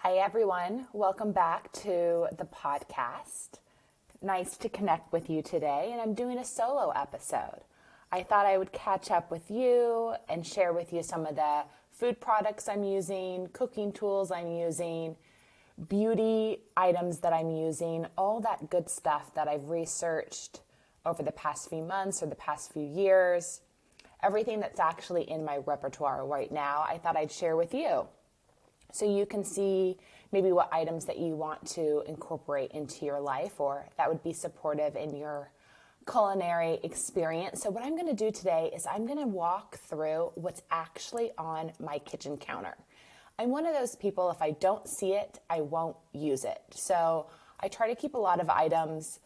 Hi, everyone. Welcome back to the podcast. Nice to connect with you today, and I'm doing a solo episode. I thought I would catch up with you and share with you some of the food products I'm using, cooking tools I'm using, beauty items that I'm using, all that good stuff that I've researched over the past few months or the past few years. Everything that's actually in my repertoire right now, I thought I'd share with you. So you can see maybe what items that you want to incorporate into your life or that would be supportive in your culinary experience. So what I'm going to do today is I'm going to walk through what's actually on my kitchen counter. I'm one of those people, if I don't see it, I won't use it. So I try to keep a lot of items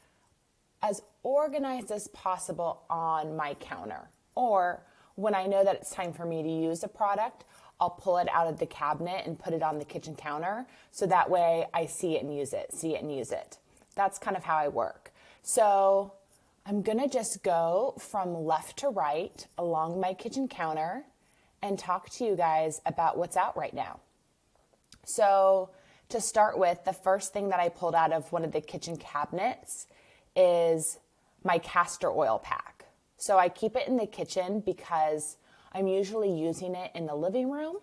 as organized as possible on my counter. Or when I know that it's time for me to use a product, I'll pull it out of the cabinet and put it on the kitchen counter so that way I see it and use it, That's kind of how I work. So I'm going to just go from left to right along my kitchen counter and talk to you guys about what's out right now. So to start with, the first thing that I pulled out of one of the kitchen cabinets is my castor oil pack. So I keep it in the kitchen because I'm usually using it in the living room.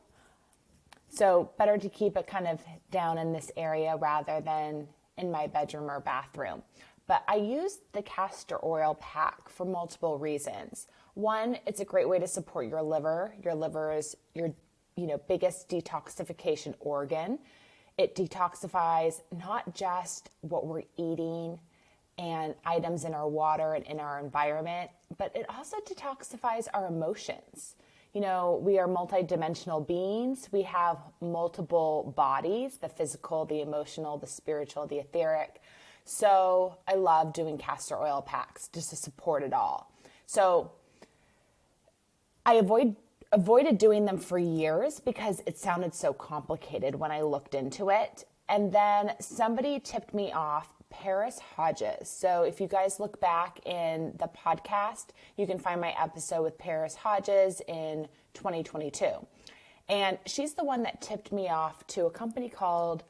So better to keep it kind of down in this area rather than in my bedroom or bathroom. But I use the castor oil pack for multiple reasons. One, it's a great way to support your liver. Your liver is your biggest detoxification organ. It detoxifies not just what we're eating and items in our water and in our environment, but it also detoxifies our emotions. We are multidimensional beings. We have multiple bodies, the physical, the emotional, the spiritual, the etheric. So I love doing castor oil packs just to support it all. So I avoided doing them for years because it sounded so complicated when I looked into it. And then somebody tipped me off Paris Hodges. So if you guys look back in the podcast, you can find my episode with Paris Hodges in 2022. And she's the one that tipped me off to a company called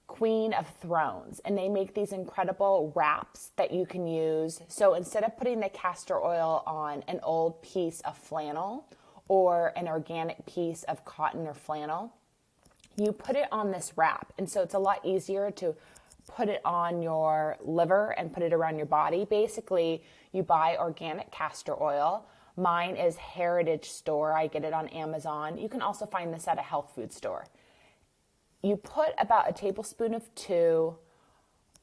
Queen of Thrones. And they make these incredible wraps that you can use. So instead of putting the castor oil on an old piece of flannel or an organic piece of cotton or flannel, you put it on this wrap. And so it's a lot easier to put it on your liver and put it around your body. Basically, you buy organic castor oil. Mine is Heritage Store. I get it on Amazon. You can also find this at a health food store. You put about a tablespoon of 2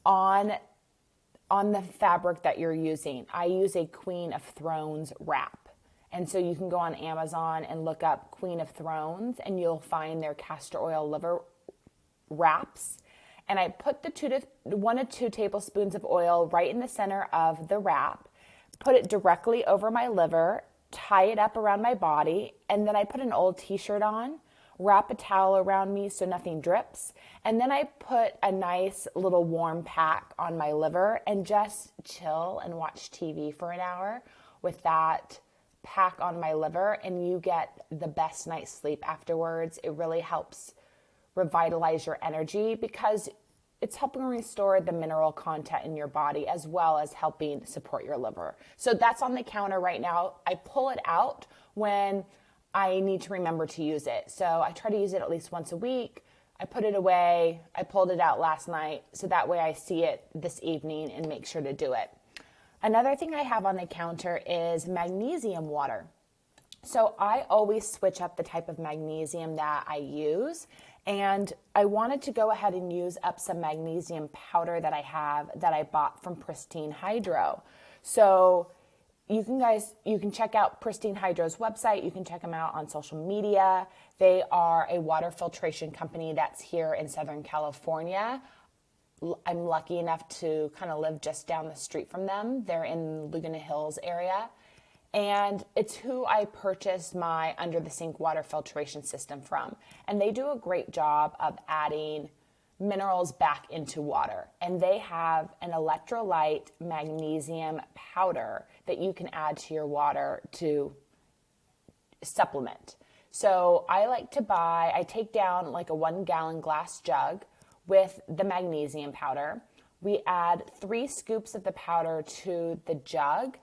on the fabric that you're using. I use a Queen of Thrones wrap. And so you can go on Amazon and look up Queen of Thrones and you'll find their castor oil liver wraps. And I put the 1 to 2 tablespoons of oil right in the center of the wrap, put it directly over my liver, tie it up around my body, and then I put an old t-shirt on, wrap a towel around me so nothing drips, and then I put a nice little warm pack on my liver and just chill and watch TV for an hour with that pack on my liver, and you get the best night's sleep afterwards. It really helps revitalize your energy because it's helping restore the mineral content in your body as well as helping support your liver. So that's on the counter right now. I pull it out when I need to remember to use it. So I try to use it at least once a week. I put it away. I pulled it out last night so that way I see it this evening and make sure to do it. Another thing I have on the counter is magnesium water. So I always switch up the type of magnesium that I use. And I wanted to go ahead and use up some magnesium powder that I have that I bought from Pristine Hydro. So you can check out Pristine Hydro's website. You can check them out on social media. They are a water filtration company that's here in Southern California. I'm lucky enough to kind of live just down the street from them. They're in Laguna Hills area. And it's who I purchased my under the sink water filtration system from. And they do a great job of adding minerals back into water. And they have an electrolyte magnesium powder that you can add to your water to supplement. So I take down like a 1 gallon glass jug with the magnesium powder. We add 3 scoops of the powder to the jug,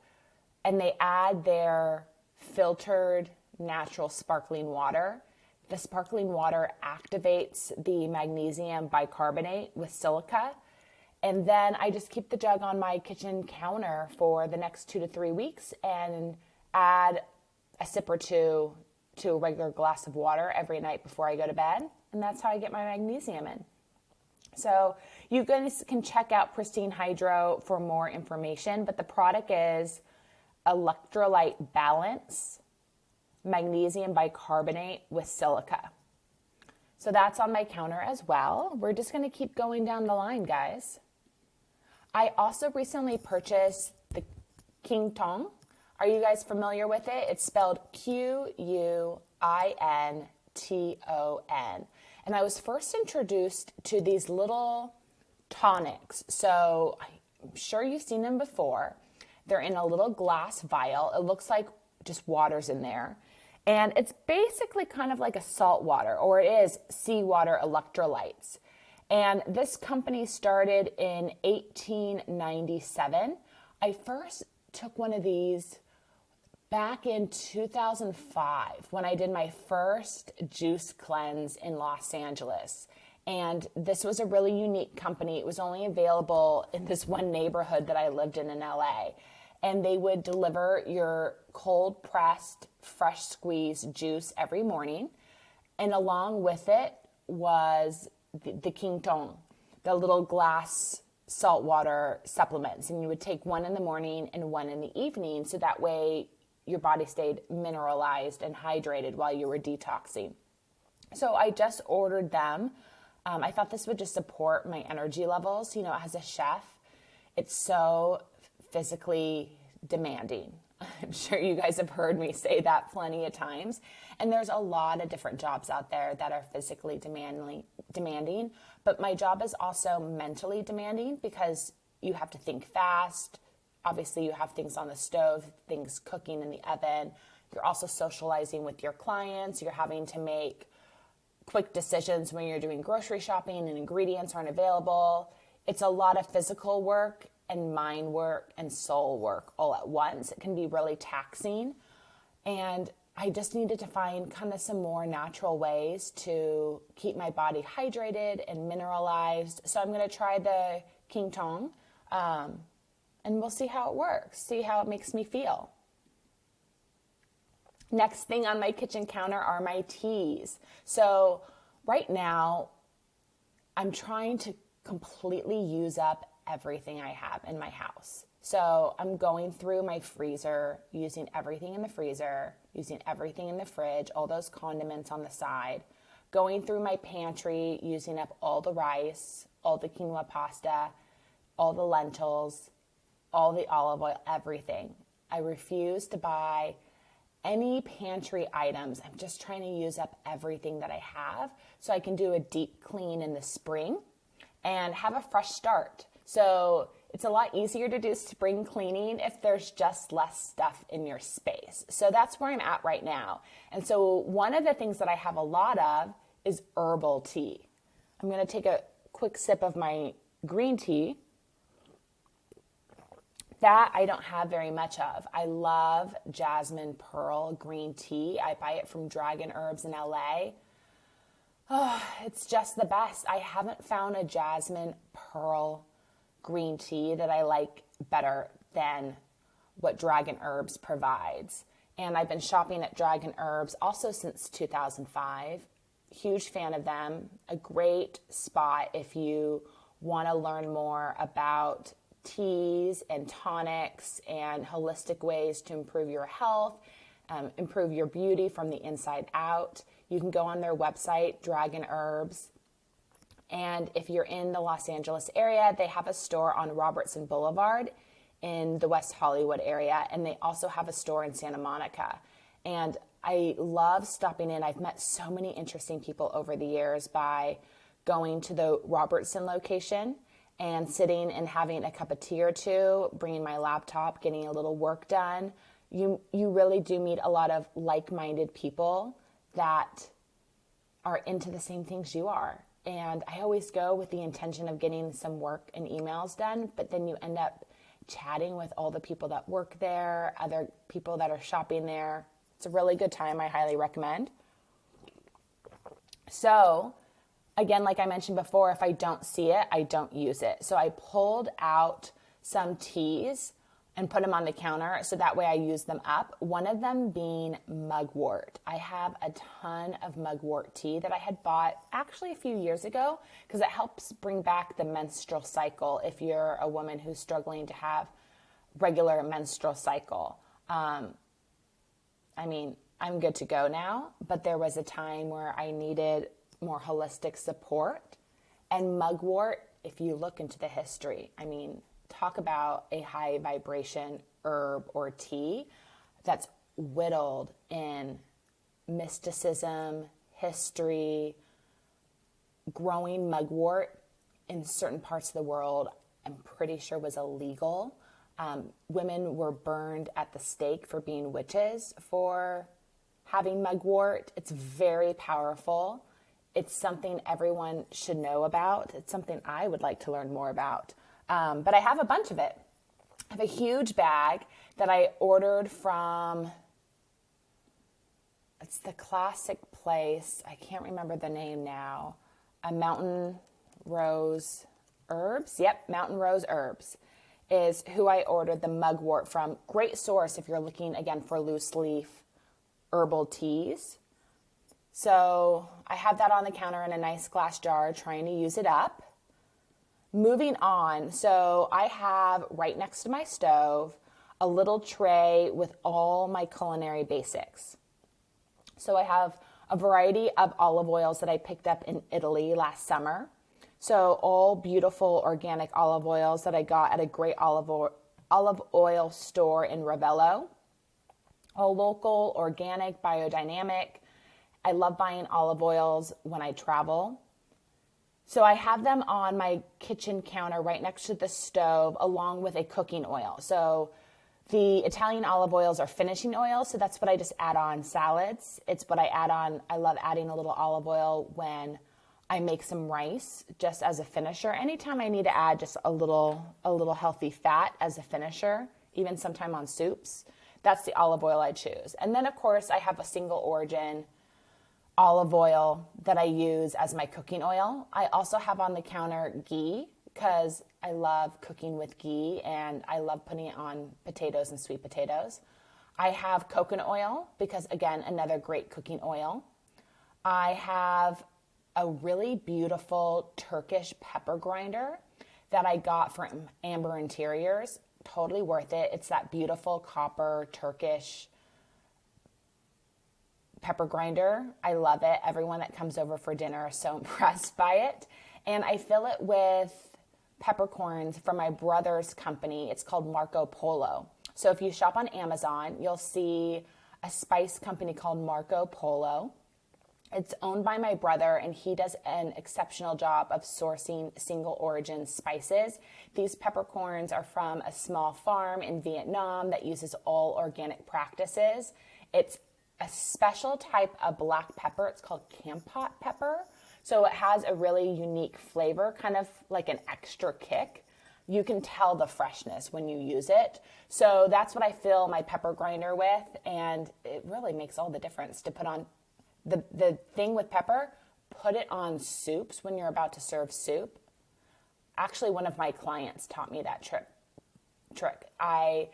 and they add their filtered natural sparkling water. The sparkling water activates the magnesium bicarbonate with silica. And then I just keep the jug on my kitchen counter for the next 2 to 3 weeks and add a sip or two to a regular glass of water every night before I go to bed. And that's how I get my magnesium in. So you guys can check out Pristine Hydro for more information, but the product is electrolyte balance, magnesium bicarbonate with silica. So that's on my counter as well. We're just going to keep going down the line, guys. I also recently purchased the King Tong. Are you guys familiar with it? It's spelled Quinton. And I was first introduced to these little tonics. So I'm sure you've seen them before. They're in a little glass vial. It looks like just water's in there. And it's basically kind of like a salt water, or it is seawater electrolytes. And this company started in 1897. I first took one of these back in 2005 when I did my first juice cleanse in Los Angeles. And this was a really unique company. It was only available in this one neighborhood that I lived in LA. And they would deliver your cold pressed, fresh squeezed juice every morning. And along with it was the Quinton, the little glass saltwater supplements. And you would take one in the morning and one in the evening. So that way your body stayed mineralized and hydrated while you were detoxing. So I just ordered them. I thought this would just support my energy levels. You know, as a chef, it's so physically demanding. I'm sure you guys have heard me say that plenty of times. And there's a lot of different jobs out there that are physically demanding. But my job is also mentally demanding because you have to think fast. Obviously, you have things on the stove, things cooking in the oven. You're also socializing with your clients. You're having to make quick decisions when you're doing grocery shopping and ingredients aren't available. It's a lot of physical work and mind work and soul work all at once. It can be really taxing. And I just needed to find kind of some more natural ways to keep my body hydrated and mineralized. So I'm going to try the Quinton, and we'll see how it works, see how it makes me feel. Next thing on my kitchen counter are my teas. So right now, I'm trying to completely use up everything I have in my house. So I'm going through my freezer, using everything in the freezer, using everything in the fridge, all those condiments on the side, going through my pantry, using up all the rice, all the quinoa pasta, all the lentils, all the olive oil, everything. I refuse to buy any pantry items. I'm just trying to use up everything that I have so I can do a deep clean in the spring and have a fresh start. So it's a lot easier to do spring cleaning if there's just less stuff in your space. So that's where I'm at right now. And so one of the things that I have a lot of is herbal tea. I'm going to take a quick sip of my green tea. That I don't have very much of. I love jasmine pearl green tea. I buy it from Dragon Herbs in LA. Oh, it's just the best. I haven't found a jasmine pearl green tea that I like better than what Dragon Herbs provides. And I've been shopping at Dragon Herbs also since 2005. Huge fan of them. A great spot if you want to learn more about teas and tonics and holistic ways to improve your health, improve your beauty from the inside out. You can go on their website, Dragon Herbs. And if you're in the Los Angeles area, they have a store on Robertson Boulevard in the West Hollywood area. And they also have a store in Santa Monica. And I love stopping in. I've met so many interesting people over the years by going to the Robertson location and sitting and having a cup of tea or two, bringing my laptop, getting a little work done. You really do meet a lot of like-minded people that are into the same things you are. And I always go with the intention of getting some work and emails done, but then you end up chatting with all the people that work there, other people that are shopping there. It's a really good time. I highly recommend. So again, like I mentioned before, if I don't see it, I don't use it. So I pulled out some teas and put them on the counter so that way I use them up. One of them being mugwort. I have a ton of mugwort tea that I had bought actually a few years ago because it helps bring back the menstrual cycle if you're a woman who's struggling to have regular menstrual cycle. I mean, I'm good to go now, but there was a time where I needed more holistic support. And mugwort, if you look into the history, I mean, talk about a high vibration herb or tea that's whittled in mysticism, history. Growing mugwort in certain parts of the world, I'm pretty sure was illegal. Women were burned at the stake for being witches for having mugwort. It's very powerful. It's something everyone should know about. It's something I would like to learn more about. But I have a bunch of it. I have a huge bag that I ordered from, it's the classic place. I can't remember the name now. Mountain Rose Herbs. Yep, Mountain Rose Herbs is who I ordered the mugwort from. Great source if you're looking, again, for loose leaf herbal teas. So I have that on the counter in a nice glass jar, trying to use it up. Moving on, so I have right next to my stove a little tray with all my culinary basics. So I have a variety of olive oils that I picked up in Italy last summer. So all beautiful organic olive oils that I got at a great olive oil store in Ravello. All local, organic, biodynamic. I love buying olive oils when I travel. So I have them on my kitchen counter right next to the stove along with a cooking oil. So the Italian olive oils are finishing oils, so that's what I just add on salads. It's what I add on. I love adding a little olive oil when I make some rice just as a finisher. Anytime I need to add just a little healthy fat as a finisher, even sometime on soups, that's the olive oil I choose. And then of course I have a single origin olive oil that I use as my cooking oil. I also have on the counter ghee because I love cooking with ghee and I love putting it on potatoes and sweet potatoes. I have coconut oil because, again, another great cooking oil. I have a really beautiful Turkish pepper grinder that I got from Amber Interiors. Totally worth it. It's that beautiful copper Turkish pepper grinder. I love it. Everyone that comes over for dinner is so impressed by it. And I fill it with peppercorns from my brother's company. It's called Marco Polo. So if you shop on Amazon, you'll see a spice company called Marco Polo. It's owned by my brother, and he does an exceptional job of sourcing single origin spices. These peppercorns are from a small farm in Vietnam that uses all organic practices. It's a special type of black pepper. It's called Kampot pepper. So it has a really unique flavor, kind of like an extra kick. You can tell the freshness when you use it. So that's what I fill my pepper grinder with, and it really makes all the difference to put on. The thing with pepper, put it on soups when you're about to serve soup. Actually, one of my clients taught me that trick. I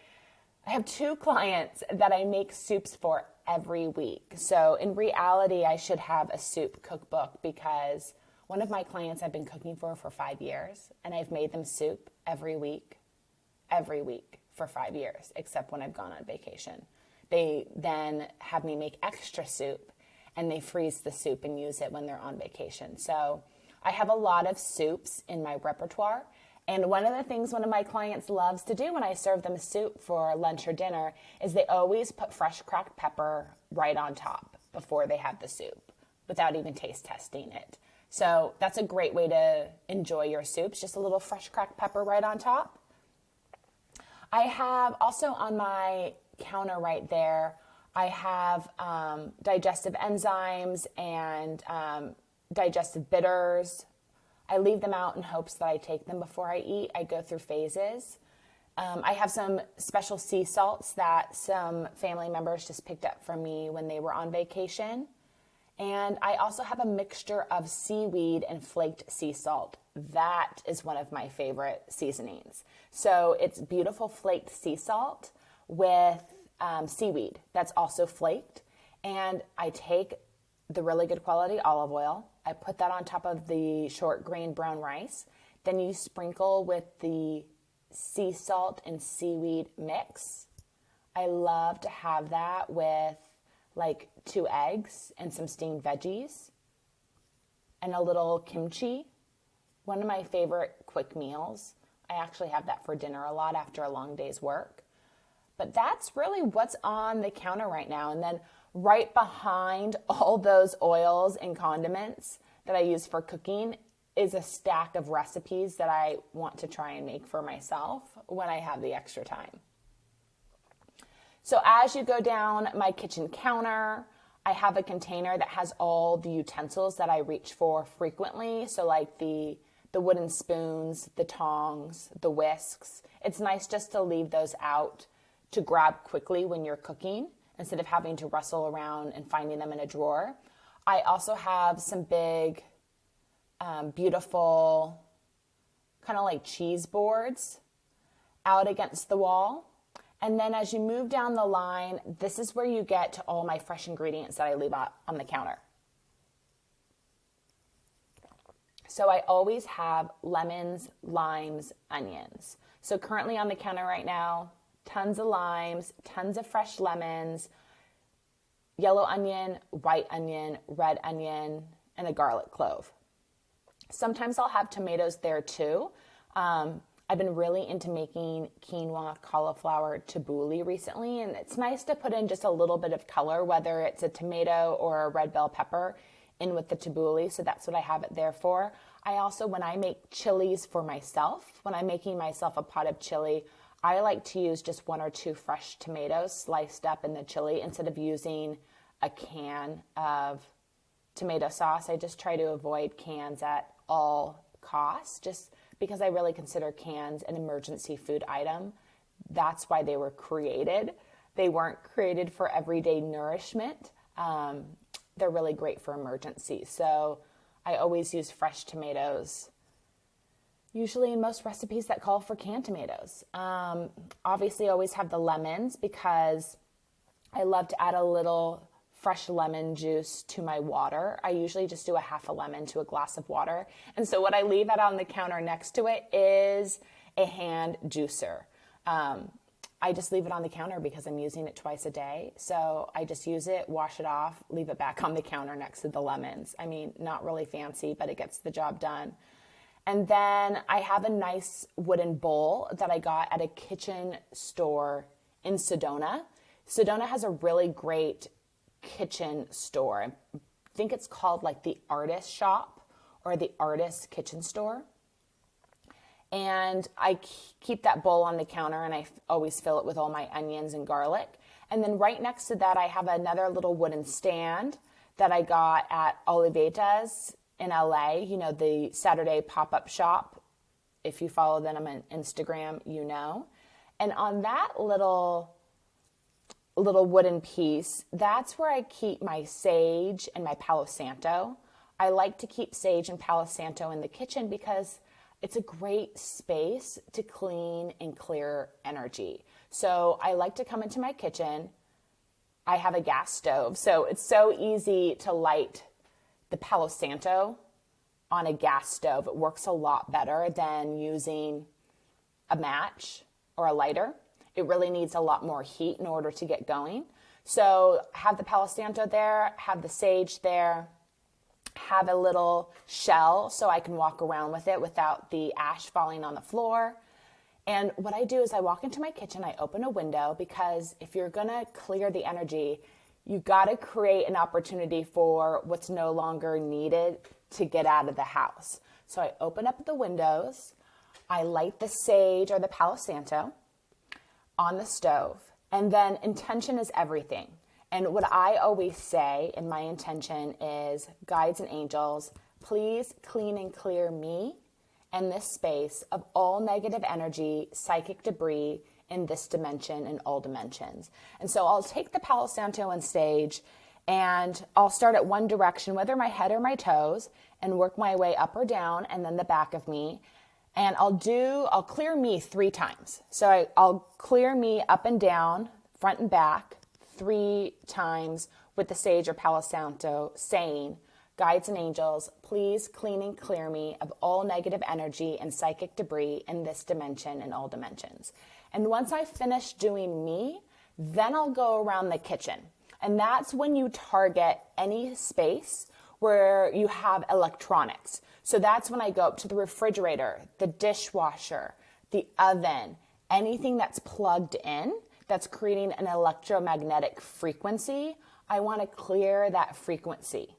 have 2 clients that I make soups for every week. So in reality, I should have a soup cookbook because one of my clients I've been cooking for 5 years, and I've made them soup every week for 5 years, except when I've gone on vacation. They then have me make extra soup, and they freeze the soup and use it when they're on vacation. So I have a lot of soups in my repertoire. And one of the things one of my clients loves to do when I serve them soup for lunch or dinner is they always put fresh cracked pepper right on top before they have the soup without even taste testing it. So that's a great way to enjoy your soups, just a little fresh cracked pepper right on top. I have also on my counter right there, I have digestive enzymes and digestive bitters. I leave them out in hopes that I take them before I eat. I go through phases. I have some special sea salts that some family members just picked up from me when they were on vacation. And I also have a mixture of seaweed and flaked sea salt. That is one of my favorite seasonings. So it's beautiful flaked sea salt with seaweed that's also flaked. And I take the really good quality olive oil. I put that on top of the short grain brown rice. Then you sprinkle with the sea salt and seaweed mix. I love to have that with like 2 eggs and some steamed veggies and a little kimchi. One of my favorite quick meals. I actually have that for dinner a lot after a long day's work. But that's really what's on the counter right now. And then right behind all those oils and condiments that I use for cooking is a stack of recipes that I want to try and make for myself when I have the extra time. So as you go down my kitchen counter, I have a container that has all the utensils that I reach for frequently. So like the wooden spoons, the tongs, the whisks. It's nice just to leave those out to grab quickly when you're cooking instead of having to rustle around and finding them in a drawer. I also have some big, beautiful, kind of like cheese boards out against the wall. And then as you move down the line, this is where you get to all my fresh ingredients that I leave out on the counter. So I always have lemons, limes, onions. So currently on the counter right now, tons of limes, tons of fresh lemons, yellow onion, white onion, red onion, and a garlic clove. Sometimes I'll have tomatoes there too. I've been really into making quinoa cauliflower tabbouleh recently, and it's nice to put in just a little bit of color, whether it's a tomato or a red bell pepper in with the tabbouleh, so that's what I have it there for. I also, when I make chilies for myself, when I'm making myself a pot of chili, I like to use just 1 or 2 fresh tomatoes sliced up in the chili instead of using a can of tomato sauce. I just try to avoid cans at all costs, just because I really consider cans an emergency food item. That's why they were created. They weren't created for everyday nourishment. They're really great for emergencies. So I always use fresh tomatoes, usually in most recipes that call for canned tomatoes. Obviously, I always have the lemons because I love to add a little fresh lemon juice to my water. I usually just do a half a lemon to a glass of water. And so what I leave out on the counter next to it is a hand juicer. I just leave it on the counter because I'm using it twice a day. So I just use it, wash it off, leave it back on the counter next to the lemons. I mean, not really fancy, but it gets the job done. And then I have a nice wooden bowl that I got at a kitchen store in Sedona. Sedona has a really great kitchen store. I think it's called like the Artist Shop or the Artist Kitchen Store. And I keep that bowl on the counter and I always fill it with all my onions and garlic. And then right next to that, I have another little wooden stand that I got at Olivetta's in LA, you know, the Saturday pop-up shop. If you follow them on Instagram, you know. And on that little wooden piece, that's where I keep my sage and my Palo Santo. I like to keep sage and Palo Santo in the kitchen because it's a great space to clean and clear energy. So I like to come into my kitchen. I have a gas stove, so it's so easy to light the Palo Santo on a gas stove. It works a lot better than using a match or a lighter. It really needs a lot more heat in order to get going. So have the Palo Santo there, have the sage there, have a little shell so I can walk around with it without the ash falling on the floor. And what I do is I walk into my kitchen, I open a window, because if you're gonna clear the energy, you gotta create an opportunity for what's no longer needed to get out of the house. So I open up the windows, I light the sage or the Palo Santo on the stove, and then intention is everything. And what I always say in my intention is, guides and angels, please clean and clear me and this space of all negative energy, psychic debris in this dimension and all dimensions. And so I'll take the Palo Santo on stage and I'll start at one direction, whether my head or my toes, and work my way up or down and then the back of me. And I'll clear me 3 times. So I'll clear me up and down, front and back, 3 times with the sage or Palo Santo, saying, guides and angels, please clean and clear me of all negative energy and psychic debris in this dimension and all dimensions. And once I finish doing me, then I'll go around the kitchen. And that's when you target any space where you have electronics. So that's when I go up to the refrigerator, the dishwasher, the oven, anything that's plugged in that's creating an electromagnetic frequency. I want to clear that frequency.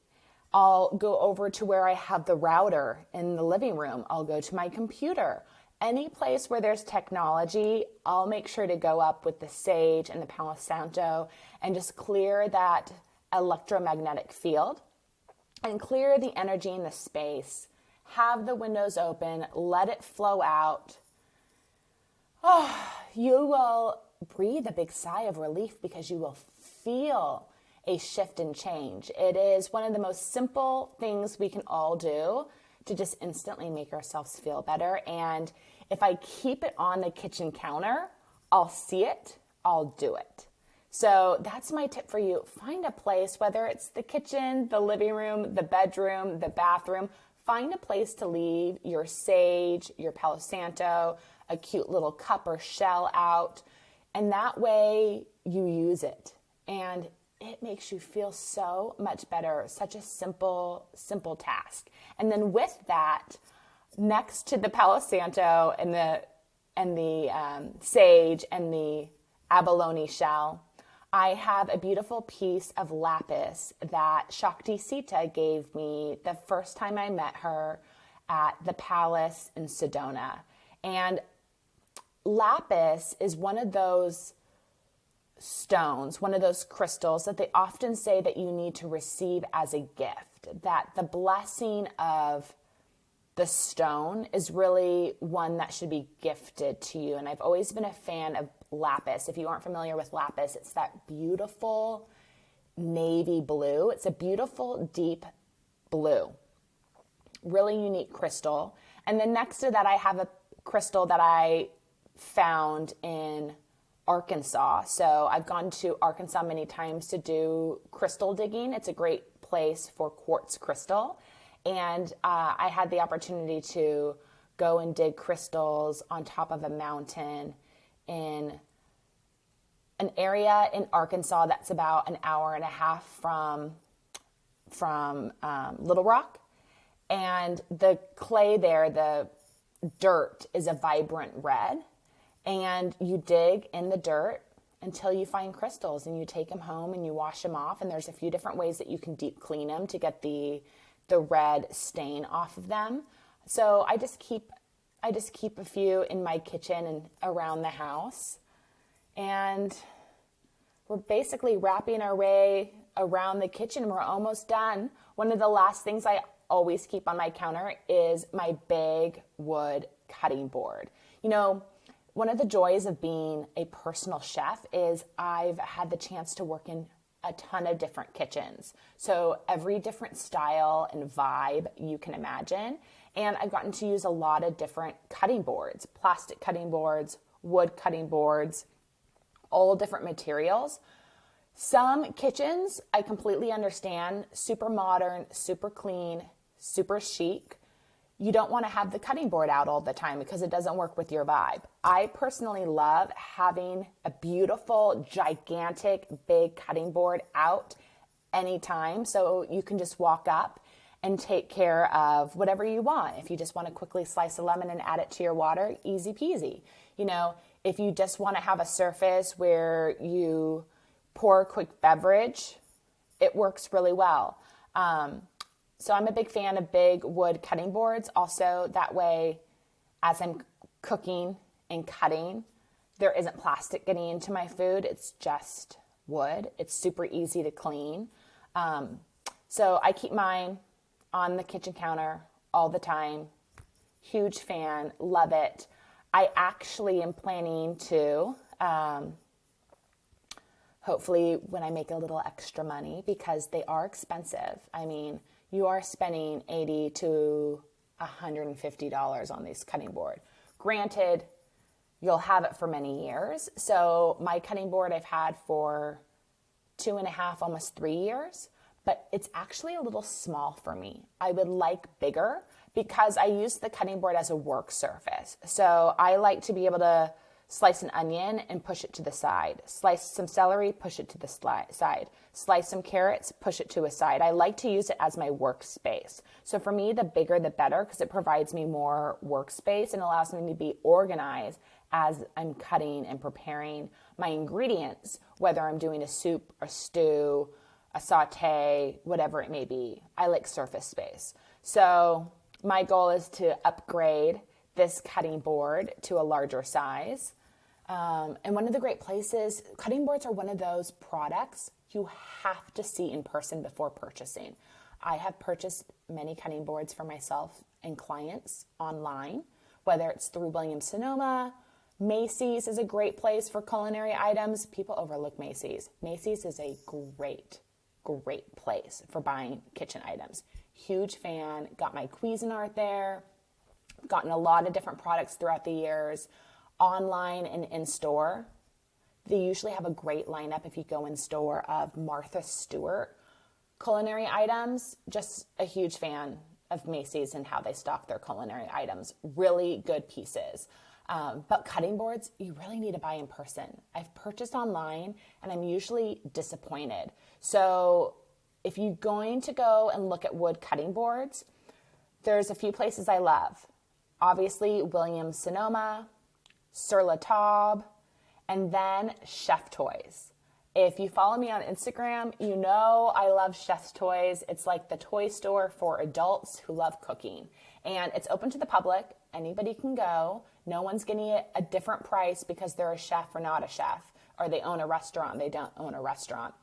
I'll go over to where I have the router in the living room. I'll go to my computer. Any place where there's technology, I'll make sure to go up with the sage and the Palo Santo and just clear that electromagnetic field and clear the energy in the space. Have the windows open, let it flow out. Oh, you will breathe a big sigh of relief because you will feel a shift and change. It is one of the most simple things we can all do to just instantly make ourselves feel better. And if I keep it on the kitchen counter, I'll see it, I'll do it. So that's my tip for you. Find a place, whether it's the kitchen, the living room, the bedroom, the bathroom, find a place to leave your sage, your Palo Santo, a cute little cup or shell out. And that way you use it. And it makes you feel so much better. Such a simple task. And then with that, next to the Palo Santo and the sage and the abalone shell, I have a beautiful piece of lapis that Shakti Sita gave me the first time I met her at the palace in Sedona. And lapis is one of those stones, one of those crystals that they often say that you need to receive as a gift, that the blessing of the stone is really one that should be gifted to you. And I've always been a fan of lapis. If you aren't familiar with lapis, it's that beautiful navy blue. It's a beautiful deep blue, really unique crystal. And then next to that, I have a crystal that I found in Arkansas. So I've gone to Arkansas many times to do crystal digging. It's a great place for quartz crystal. And I had the opportunity to go and dig crystals on top of a mountain in an area in Arkansas that's about an hour and a half from Little Rock. And the clay there, the dirt, is a vibrant red. And you dig in the dirt until you find crystals, and you take them home and you wash them off. And there's a few different ways that you can deep clean them to get the red stain off of them. So I just keep a few in my kitchen and around the house. And we're basically wrapping our way around the kitchen. We're almost done. One of the last things I always keep on my counter is my big wood cutting board. You know, one of the joys of being a personal chef is I've had the chance to work in a ton of different kitchens. So every different style and vibe you can imagine. And I've gotten to use a lot of different cutting boards, plastic cutting boards, wood cutting boards, all different materials. Some kitchens I completely understand, super modern, super clean, super chic. You don't want to have the cutting board out all the time because it doesn't work with your vibe. I personally love having a beautiful, gigantic, big cutting board out anytime, so you can just walk up and take care of whatever you want. If you just want to quickly slice a lemon and add it to your water, easy peasy. You know, if you just want to have a surface where you pour a quick beverage, it works really well. So I'm a big fan of big wood cutting boards. Also, that way, as I'm cooking and cutting, there isn't plastic getting into my food. It's just wood. It's super easy to clean. So I keep mine on the kitchen counter all the time. Huge fan, love it. I actually am planning to, hopefully when I make a little extra money, because they are expensive. I mean, you are spending $80 to $150 on this cutting board. Granted, you'll have it for many years. So my cutting board I've had for 2.5, almost 3 years, but it's actually a little small for me. I would like bigger because I use the cutting board as a work surface. So I like to be able to slice an onion and push it to the side. Slice some celery, push it to the side. Slice some carrots, push it to a side. I like to use it as my workspace. So for me, the bigger the better, because it provides me more workspace and allows me to be organized as I'm cutting and preparing my ingredients, whether I'm doing a soup, a stew, a saute, whatever it may be. I like surface space. So my goal is to upgrade this cutting board to a larger size. And one of the great places, cutting boards are one of those products you have to see in person before purchasing. I have purchased many cutting boards for myself and clients online, whether it's through Williams-Sonoma. Macy's is a great place for culinary items. People overlook Macy's. Macy's is a great place for buying kitchen items. Huge fan. Got my Cuisinart there. Gotten a lot of different products throughout the years, online and in store. They usually have a great lineup if you go in store of Martha Stewart culinary items. Just a huge fan of Macy's and how they stock their culinary items. Really good pieces. But cutting boards, you really need to buy in person. I've purchased online and I'm usually disappointed. So if you're going to go and look at wood cutting boards, there's a few places I love. Obviously, Williams-Sonoma, Sur La Table, and then Chef Toys. If you follow me on Instagram, you know I love Chef's Toys. It's like the toy store for adults who love cooking. And it's open to the public. Anybody can go. No one's getting a different price because they're a chef or not a chef, or they own a restaurant, they don't own a restaurant.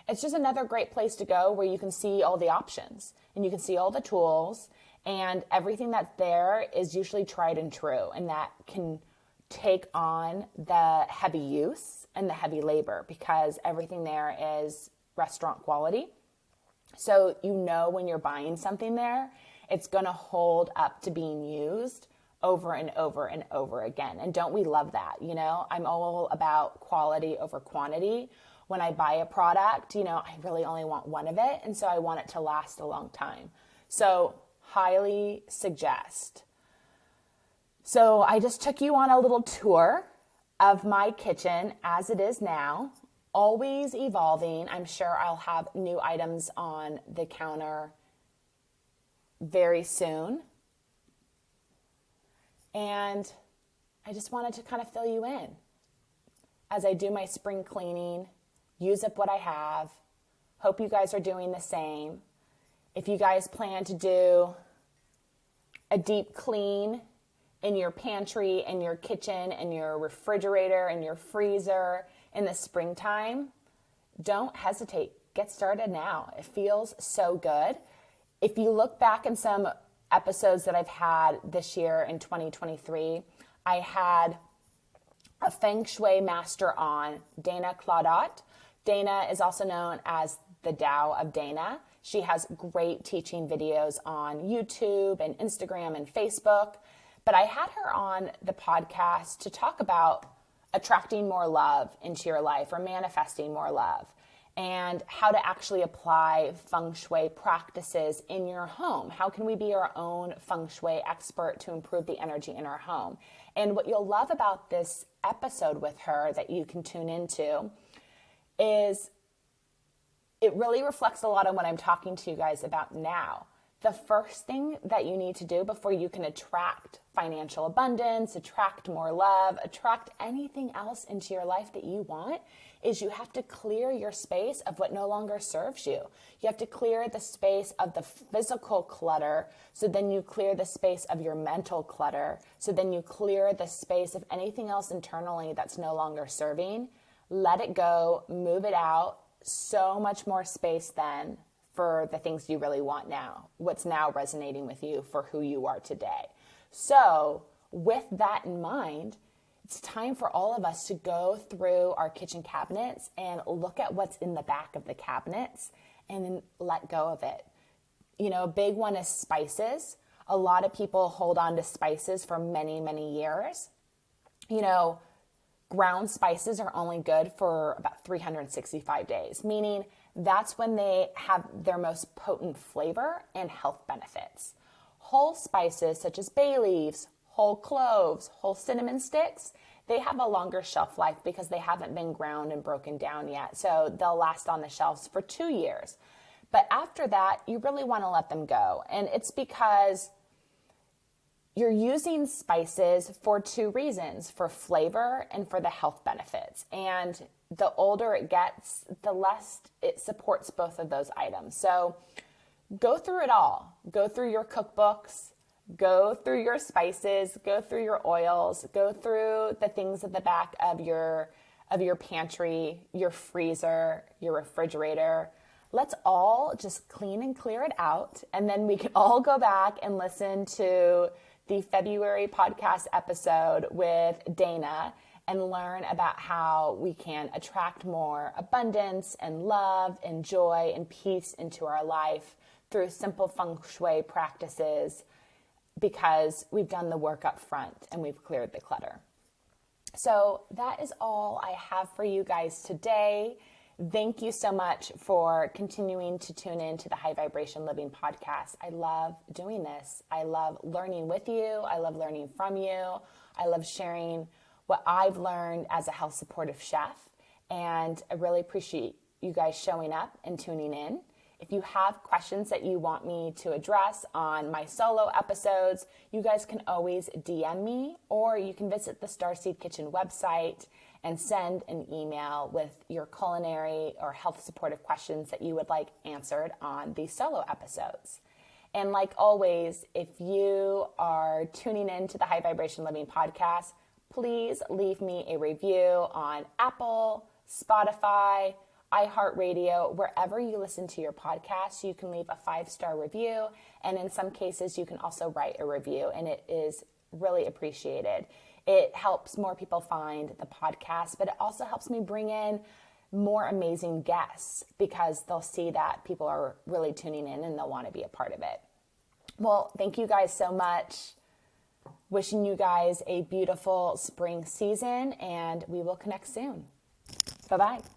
It's just another great place to go where you can see all the options and you can see all the tools, and everything that's there is usually tried and true, and that can take on the heavy use and the heavy labor because everything there is restaurant quality. So you know when you're buying something there, it's going to hold up to being used over and over and over again. And don't we love that? You know, I'm all about quality over quantity. When I buy a product, you know, I really only want one of it. And so I want it to last a long time. So highly suggest. So I just took you on a little tour of my kitchen as it is now, always evolving. I'm sure I'll have new items on the counter very soon. And I just wanted to kind of fill you in as I do my spring cleaning, use up what I have. Hope you guys are doing the same. If you guys plan to do a deep clean in your pantry and your kitchen and your refrigerator and your freezer in the springtime, don't hesitate. Get started now. It feels so good. If you look back in some episodes that I've had this year in 2023, I had a Feng Shui master on, Dana Claudot. Dana is also known as the Tao of Dana. She has great teaching videos on YouTube and Instagram and Facebook. But I had her on the podcast to talk about attracting more love into your life or manifesting more love, and how to actually apply Feng Shui practices in your home. How can we be our own Feng Shui expert to improve the energy in our home? And what you'll love about this episode with her that you can tune into is it really reflects a lot on what I'm talking to you guys about now. The first thing that you need to do before you can attract financial abundance, attract more love, attract anything else into your life that you want is you have to clear your space of what no longer serves you. You have to clear the space of the physical clutter, so then you clear the space of your mental clutter, so then you clear the space of anything else internally that's no longer serving. let it go, move it out. So much more space then for the things you really want now, what's now resonating with you for who you are today. So with that in mind, it's time for all of us to go through our kitchen cabinets and look at what's in the back of the cabinets and then let go of it. You know, a big one is spices. A lot of people hold on to spices for many, many years. You know, ground spices are only good for about 365 days, meaning that's when they have their most potent flavor and health benefits. Whole spices such as bay leaves, whole cloves, whole cinnamon sticks, they have a longer shelf life because they haven't been ground and broken down yet. So they'll last on the shelves for 2 years. But after that, you really want to let them go. And it's because you're using spices for 2 reasons, for flavor and for the health benefits. And the older it gets, the less it supports both of those items. So go through it all. Go through your cookbooks, go through your spices, go through your oils, go through the things at the back of your pantry, your freezer, your refrigerator. Let's all just clean and clear it out. And then we can all go back and listen to the February podcast episode with Dana and learn about how we can attract more abundance and love and joy and peace into our life through simple feng shui practices, because we've done the work up front and we've cleared the clutter. So that is all I have for you guys today. Thank you so much for continuing to tune in to the High Vibration Living podcast. I love doing this. I love learning with you. I love learning from you. I love sharing what I've learned as a health supportive chef. And I really appreciate you guys showing up and tuning in. If you have questions that you want me to address on my solo episodes, you guys can always DM me, or you can visit the Starseed Kitchen website and send an email with your culinary or health supportive questions that you would like answered on the solo episodes. And like always, if you are tuning in to the High Vibration Living podcast, please leave me a review on Apple, Spotify, iHeartRadio, wherever you listen to your podcast. You can leave a 5-star review, and in some cases you can also write a review, and it is really appreciated. It helps more people find the podcast, but it also helps me bring in more amazing guests because they'll see that people are really tuning in and they'll want to be a part of it. Well, thank you guys so much. Wishing you guys a beautiful spring season, and we will connect soon. Bye-bye.